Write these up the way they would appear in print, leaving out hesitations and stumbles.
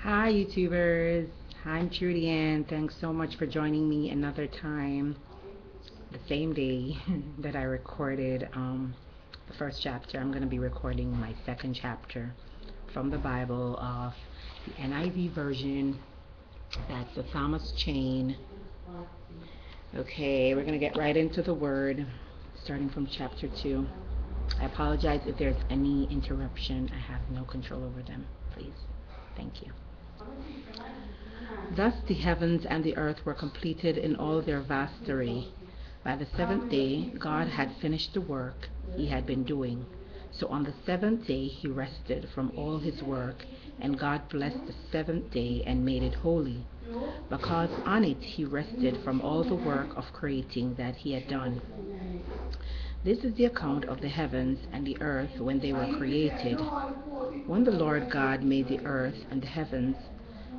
Hi, YouTubers. I'm Trudy Ann. Thanks so much for joining me another time. The same day that I recorded the first chapter, I'm going to be recording my second chapter from the Bible of the NIV version. That's the Thomas Chain. Okay, we're going to get right into the word, starting from chapter 2. I apologize if there's any interruption. I have no control over them. Please. Thank you. Thus the heavens and the earth were completed in all their vast array. By the seventh day God had finished the work he had been doing. So on the seventh day he rested from all his work, and God blessed the seventh day and made it holy, because on it he rested from all the work of creating that he had done. This is the account of the heavens and the earth when they were created. When the Lord God made the earth and the heavens,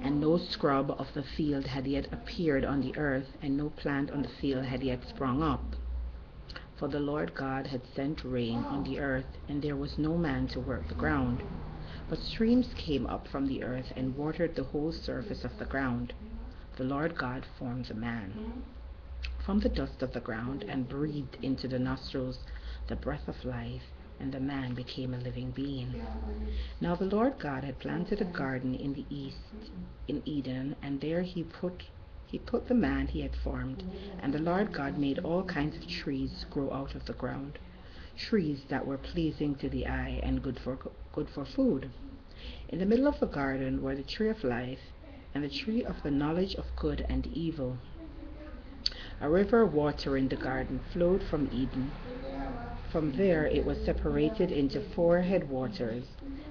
and no scrub of the field had yet appeared on the earth, and no plant on the field had yet sprung up. For the Lord God had sent rain on the earth, and there was no man to work the ground. But streams came up from the earth and watered the whole surface of the ground. The Lord God formed the man from the dust of the ground, and breathed into the nostrils the breath of life, and the man became a living being. Now the Lord God had planted a garden in the east, in Eden, and there he put the man he had formed. And the Lord God made all kinds of trees grow out of the ground, trees that were pleasing to the eye and good for food. In the middle of the garden were the tree of life and the tree of the knowledge of good and evil. A river watering the garden flowed from Eden. From there it was separated into four headwaters.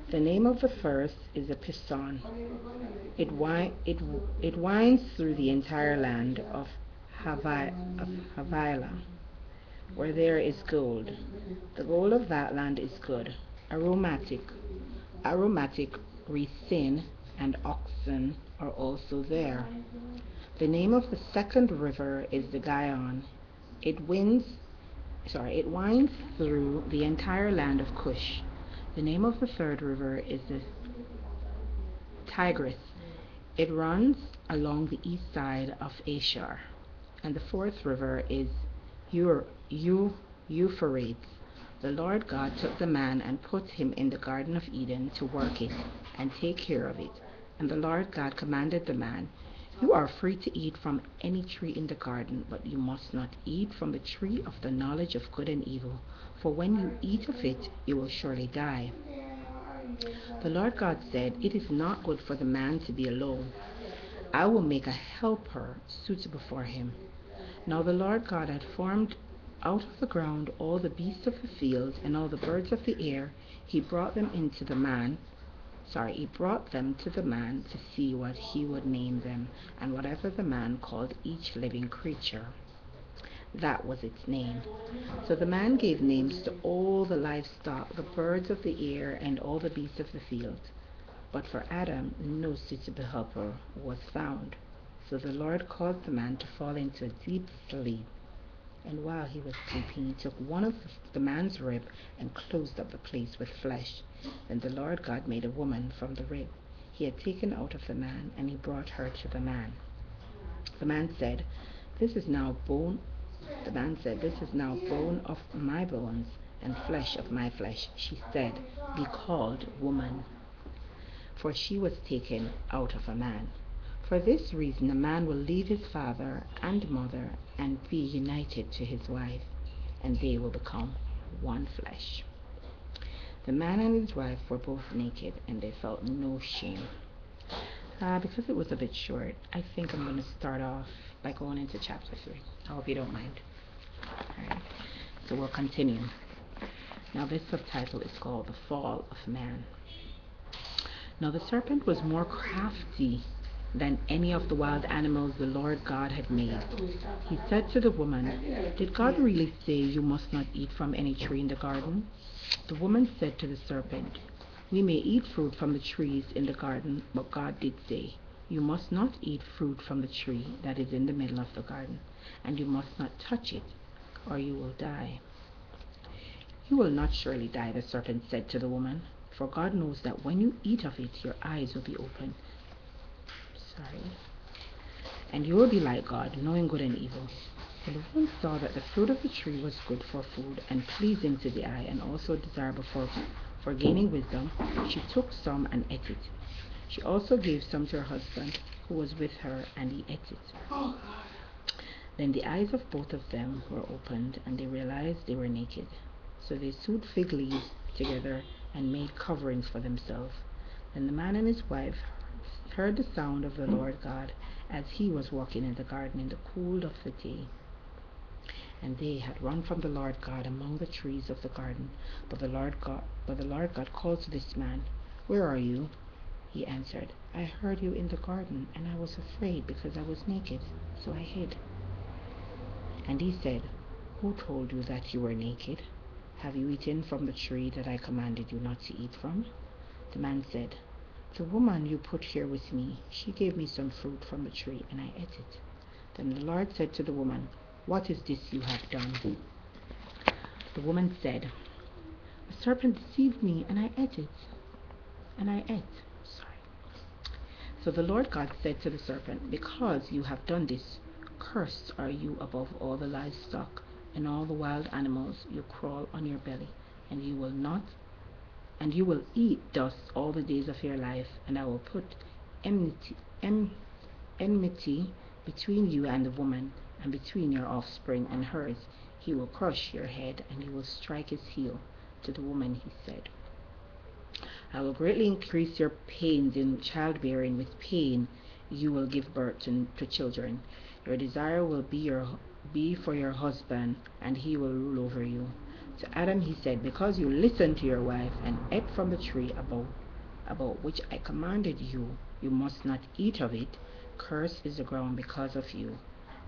The name of the first is the Pison. It winds through the entire land of Havilah, where there is gold. The gold of that land is good, aromatic. Aromatic resin and oxen are also there. The name of the second river is the Gihon. It winds through the entire land of Cush. The name of the third river is the Tigris. It runs along the east side of Ashar. And the fourth river is Euphrates. The Lord God took the man and put him in the Garden of Eden to work it and take care of it. And the Lord God commanded the man, "You are free to eat from any tree in the garden, but you must not eat from the tree of the knowledge of good and evil, for when you eat of it, you will surely die." The Lord God said, "It is not good for the man to be alone. I will make a helper suitable for him." Now the Lord God had formed out of the ground all the beasts of the field and all the birds of the air. He brought them to the man to see what he would name them, and whatever the man called each living creature, that was its name. So the man gave names to all the livestock, the birds of the air, and all the beasts of the field. But for Adam no suitable helper was found. So the Lord caused the man to fall into a deep sleep. And while he was sleeping, he took one of the man's rib and closed up the place with flesh. Then the Lord God made a woman from the rib he had taken out of the man, and he brought her to the man. The man said, "This is now bone." The man said, "This is now bone of my bones and flesh of my flesh." She said, "Be called woman, for she was taken out of a man. For this reason a man will leave his father and mother and be united to his wife, and they will become one flesh." The man and his wife were both naked, and they felt no shame. Because it was a bit short, I think I'm going to start off by going into chapter 3. I hope you don't mind. Alright, so we'll continue. Now this subtitle is called The Fall of Man. Now the serpent was more crafty than any of the wild animals the Lord God had made. He said to the woman, "Did God really say you must not eat from any tree in the garden?" The woman said to the serpent, "We may eat fruit from the trees in the garden, but God did say, 'You must not eat fruit from the tree that is in the middle of the garden, and you must not touch it, or you will die.'" "You will not surely die," the serpent said to the woman, "for God knows that when you eat of it, your eyes will be opened, Sorry. And you will be like God, knowing good and evil. When the woman saw that the fruit of the tree was good for food and pleasing to the eye and also desirable for gaining wisdom, she took some and ate it. She also gave some to her husband who was with her, and he ate it. Then the eyes of both of them were opened, and they realized they were naked. So they sewed fig leaves together and made coverings for themselves. Then the man and his wife heard the sound of the Lord God as he was walking in the garden in the cool of the day. And they had run from the Lord God among the trees of the garden. But the Lord God called to this man, "Where are you?" He answered, "I heard you in the garden, and I was afraid because I was naked, so I hid." And he said, "Who told you that you were naked? Have you eaten from the tree that I commanded you not to eat from?" The man said, "The woman you put here with me, she gave me some fruit from the tree, and I ate it." Then the Lord said to the woman, "What is this you have done?" The woman said, "A serpent deceived me, and I ate it." So the Lord God said to the serpent, "Because you have done this, cursed are you above all the livestock and all the wild animals. You crawl on your belly, and you will eat dust all the days of your life, and I will put enmity between you and the woman, and between your offspring and hers. He will crush your head, and you will strike his heel." To the woman he said, "I will greatly increase your pains in childbearing. With pain you will give birth to children. Your desire will be for your husband, and he will rule over you." To Adam he said, "Because you listened to your wife and ate from the tree about which I commanded you, you must not eat of it. Cursed is the ground because of you.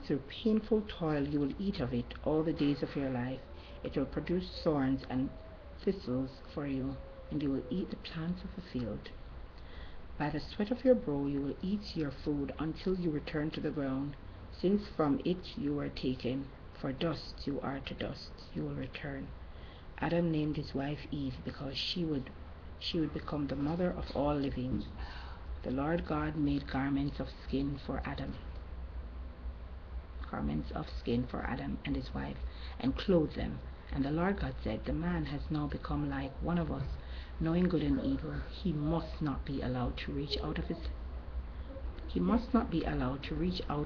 Through painful toil you will eat of it all the days of your life. It will produce thorns and thistles for you, and you will eat the plants of the field. By the sweat of your brow you will eat your food until you return to the ground, since from it you were taken. For dust you are, to dust you will return." Adam named his wife Eve because she would become the mother of all living. The Lord God made garments of skin for Adam and his wife, and clothed them. And the Lord God said, "The man has now become like one of us, knowing good and evil. He must not be allowed to reach out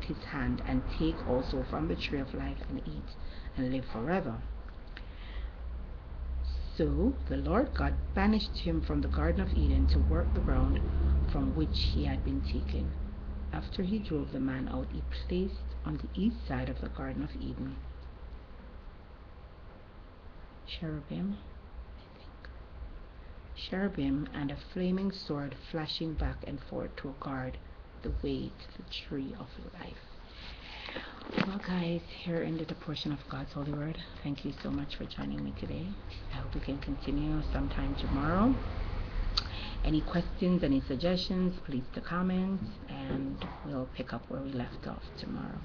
his hand and take also from the tree of life and eat and live forever." So the Lord God banished him from the Garden of Eden to work the ground from which he had been taken. After he drove the man out, he placed on the east side of the Garden of Eden cherubim and a flaming sword flashing back and forth to guard the way to the tree of life. Well, guys, here ended a portion of God's holy word. Thank you so much for joining me today. I hope we can continue sometime tomorrow. Any questions, any suggestions, please to comments, and we'll pick up where we left off tomorrow.